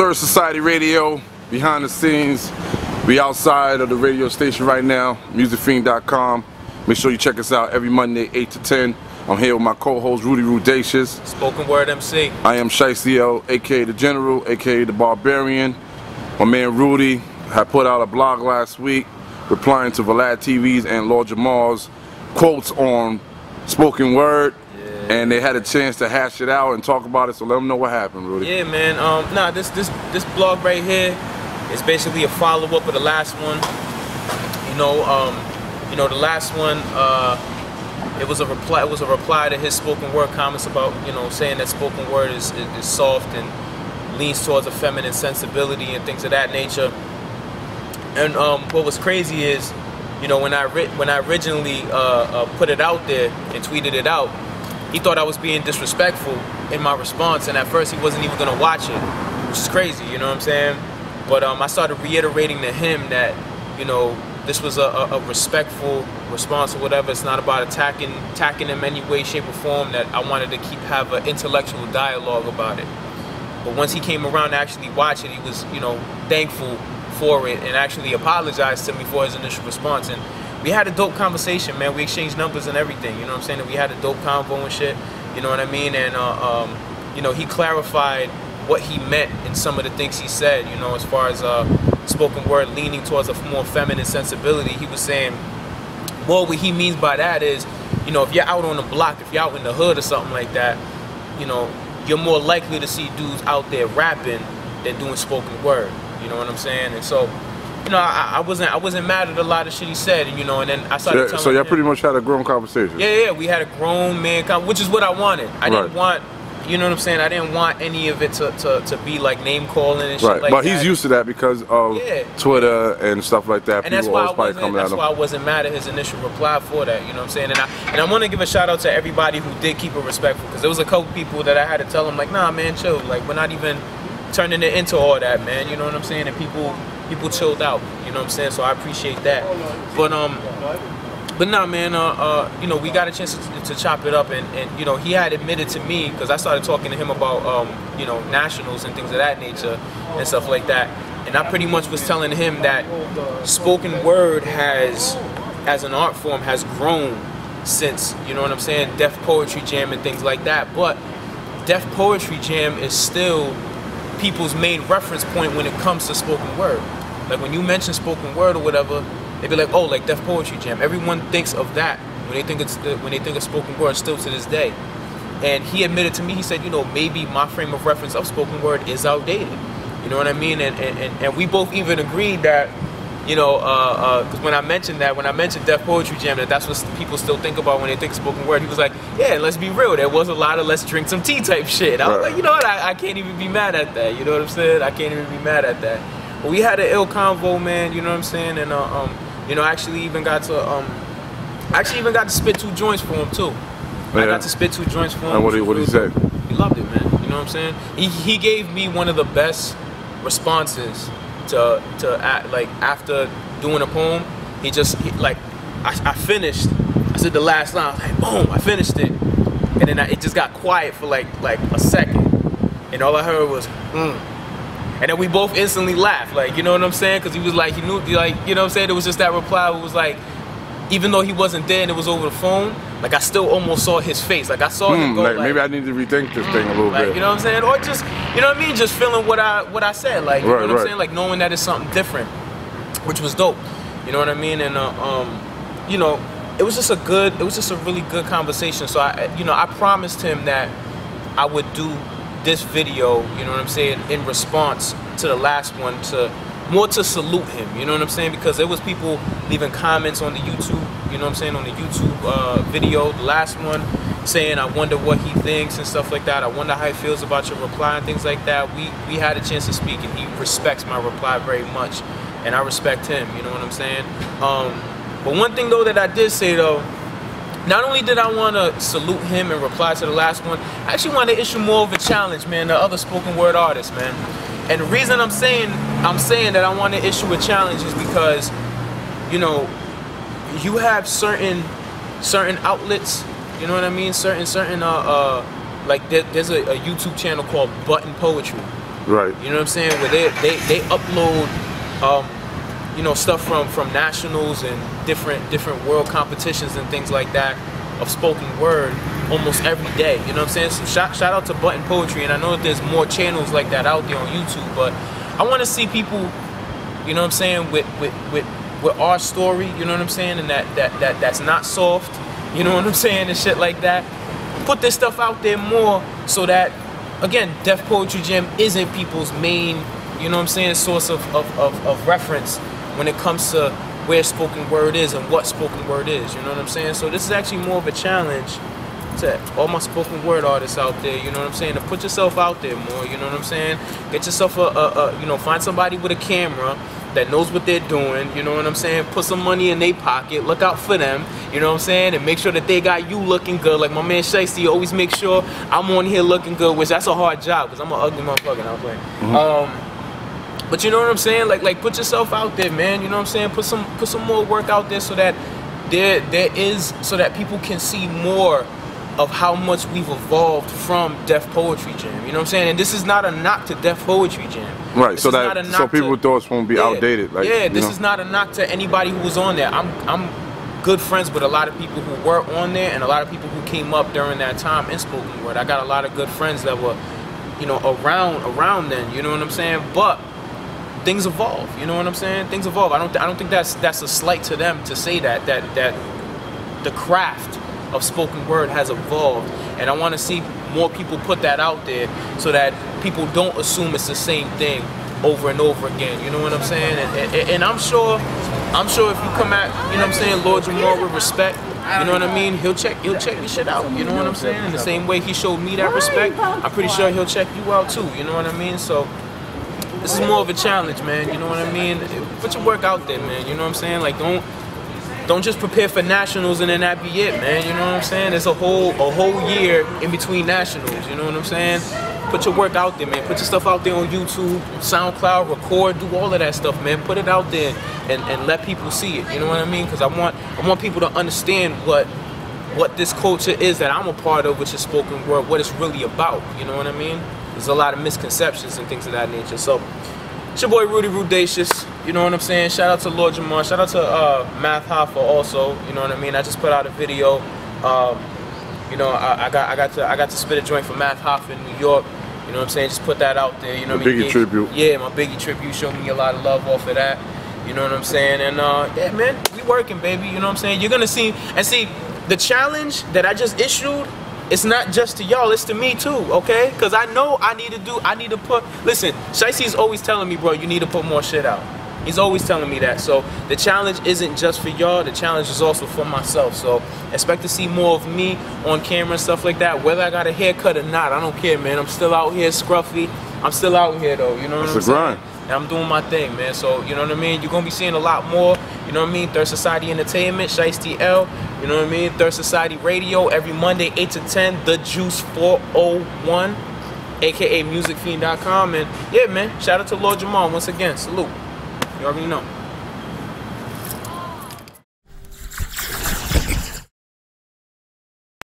Third Society Radio, behind the scenes. We outside of the radio station right now, musicfiend.com. Make sure you check us out every Monday, 8 to 10. I'm here with my co-host, Rudy Rudacious. Spoken Word MC. I am Shiesty, a.k.a. The General, a.k.a. The Barbarian. My man Rudy had put out a blog last week replying to Vlad TV's and Lord Jamar's quotes on spoken word. And they had a chance to hash it out and talk about it, so let them know what happened, Rudy. Yeah, man. This blog right here is basically a follow-up of the last one. The last one, it was a reply. It was a reply to his spoken word comments about, saying that spoken word is soft and leans towards a feminine sensibility and things of that nature. And what was crazy is, when I originally put it out there and tweeted it out, he thought I was being disrespectful in my response, and at first he wasn't even gonna watch it, which is crazy, you know what I'm saying? But I started reiterating to him that, this was a respectful response or whatever. It's not about attacking him in any way, shape, or form. That I wanted to have an intellectual dialogue about it. But once he came around to actually watch it, he was, thankful for it and actually apologized to me for his initial response. And we had a dope conversation, man. We exchanged numbers and everything, you know what I'm saying? And we had a dope convo and shit, you know what I mean? And, he clarified what he meant in some of the things he said, as far as spoken word leaning towards a more feminine sensibility. He was saying, well, what he means by that is, if you're out on the block, if you're out in the hood or something like that, you're more likely to see dudes out there rapping than doing spoken word, you know what I'm saying? And so, I wasn't mad at a lot of shit he said, and then I started telling him. So y'all pretty much had a grown conversation. Yeah, we had a grown man which is what I wanted. I didn't want, you know what I'm saying? I didn't want any of it to be like name calling and shit like that. But he's used to that because of Twitter and stuff like that. And that's why I wasn't mad at his initial reply for that, you know what I'm saying? And I want to give a shout out to everybody who did keep it respectful, because there was a couple people that I had to tell them, like, nah, man, chill. Like, we're not even turning it into all that, man. You know what I'm saying? And people chilled out, you know what I'm saying? So I appreciate that. But nah, man, we got a chance to chop it up, and he had admitted to me, because I started talking to him about nationals and things of that nature and stuff like that, and I pretty much was telling him that spoken word as an art form has grown since, you know what I'm saying, Def Poetry Jam and things like that. But Def Poetry Jam is still people's main reference point when it comes to spoken word. Like, when you mention spoken word or whatever, they be like, oh, like Def Poetry Jam. Everyone thinks of that when they think of spoken word still to this day. And he admitted to me, he said, maybe my frame of reference of spoken word is outdated. You know what I mean? And we both even agreed that, because when I mentioned Def Poetry Jam, that's what people still think about when they think of spoken word. He was like, yeah, let's be real. There was a lot of let's drink some tea type shit. I was like, you know what? I can't even be mad at that. You know what I'm saying? I can't even be mad at that. But we had an ill convo, man. You know what I'm saying? And I actually even got to spit 2 joints for him too. Yeah. I got to spit 2 joints for him. And what did he say? He loved it, man. You know what I'm saying? He gave me one of the best responses to act, like, after doing a poem. I finished. I said the last line. I was like, boom, I finished it. And then it just got quiet for like a second, and all I heard was And then we both instantly laughed, like, you know what I'm saying? Because he was like, he knew, like, you know what I'm saying? It was just that reply. It was like, even though he wasn't there and it was over the phone, like, I still almost saw his face. Like, I saw him go, like, maybe I need to rethink this thing a little bit. You know what I'm saying? Or just, you know what I mean? Just feeling what I said, like, you know what I'm saying? Like, knowing that it's something different, which was dope. You know what I mean? And it was just a really good conversation. So I promised him that I would do this video, you know what I'm saying, in response to the last one, more to salute him, you know what I'm saying, because there was people leaving comments on the YouTube, you know what I'm saying, on the YouTube video, the last one, saying, I wonder what he thinks and stuff like that. I wonder how he feels about your reply and things like that. We had a chance to speak, and he respects my reply very much, and I respect him, you know what I'm saying. But one thing though that I did say though, not only did I want to salute him and reply to the last one, I actually want to issue more of a challenge, man, to other spoken word artists, man. And the reason I'm saying that I want to issue a challenge is because, you have certain outlets, you know what I mean? Certain like there's a YouTube channel called Button Poetry. Right. You know what I'm saying? Where they upload, you know, stuff from nationals and different world competitions and things like that of spoken word almost every day. You know what I'm saying? So shout out to Button Poetry, and I know that there's more channels like that out there on YouTube, but I want to see people, you know what I'm saying, with our story, you know what I'm saying, and that's not soft, you know what I'm saying, and shit like that. Put this stuff out there more so that, again, Def Poetry Jam isn't people's main, you know what I'm saying, source of reference when it comes to where spoken word is and what spoken word is, you know what I'm saying? So this is actually more of a challenge to all my spoken word artists out there, you know what I'm saying, to put yourself out there more, you know what I'm saying? Get yourself you know, find somebody with a camera that knows what they're doing, you know what I'm saying? Put some money in their pocket, look out for them, you know what I'm saying? And make sure that they got you looking good. Like my man Shiesty always make sure I'm on here looking good, which that's a hard job because I'm an ugly motherfucker, I was playing. But you know what I'm saying? Like put yourself out there, man, you know what I'm saying? Put some more work out there so that so that people can see more of how much we've evolved from Def Poetry Jam, you know what I'm saying? And this is not a knock to Def Poetry Jam. Right, so people's thoughts won't be outdated. Like, yeah, this is not a knock to anybody who was on there. I'm good friends with a lot of people who were on there and a lot of people who came up during that time in spoken word. I got a lot of good friends that were, you know, around then, you know what I'm saying? But things evolve, you know what I'm saying? Things evolve. I don't think that's a slight to them to say that the craft of spoken word has evolved, and I want to see more people put that out there so that people don't assume it's the same thing over and over again, you know what I'm saying? And I'm sure if you come at, you know what I'm saying, Lord Jamar with respect, you know what I mean, he'll check your shit out, you know what I'm saying? In the same way he showed me that respect, I'm pretty sure he'll check you out too, you know what I mean? So this is more of a challenge, man, you know what I mean? Put your work out there, man, you know what I'm saying? Like don't just prepare for nationals and then that be it, man. You know what I'm saying? There's a whole year in between nationals. You know what I'm saying? Put your work out there, man. Put your stuff out there on YouTube, SoundCloud, record, do all of that stuff, man. Put it out there and let people see it. You know what I mean? Because I want people to understand what this culture is that I'm a part of, which is spoken word, what it's really about. You know what I mean? There's a lot of misconceptions and things of that nature. So it's your boy Rudy Rudacious. You know what I'm saying? Shout out to Lord Jamar. Shout out to Math Hoffa also. You know what I mean? I just put out a video. You know, I got to spit a joint for Math Hoffa in New York. You know what I'm saying? Just put that out there. You know what I mean? Biggie tribute. Yeah, my Biggie tribute showed me a lot of love off of that. You know what I'm saying? And yeah, man, we working, baby. You know what I'm saying? You're gonna see the challenge that I just issued. It's not just to y'all, it's to me too, okay? Because I know I need to put, listen, Shicey's always telling me, bro, you need to put more shit out. He's always telling me that. So the challenge isn't just for y'all, the challenge is also for myself. So expect to see more of me on camera and stuff like that. Whether I got a haircut or not, I don't care, man. I'm still out here scruffy. I'm still out here though, you know what I'm saying? It's a grind. And I'm doing my thing, man. So, you know what I mean? You're going to be seeing a lot more, you know what I mean? Third Society Entertainment, Shiesty L, you know what I mean? Third Society Radio, every Monday, 8 to 10, The Juice 401, aka musicfiend.com. And yeah, man, shout out to Lord Jamar once again. Salute. You already know.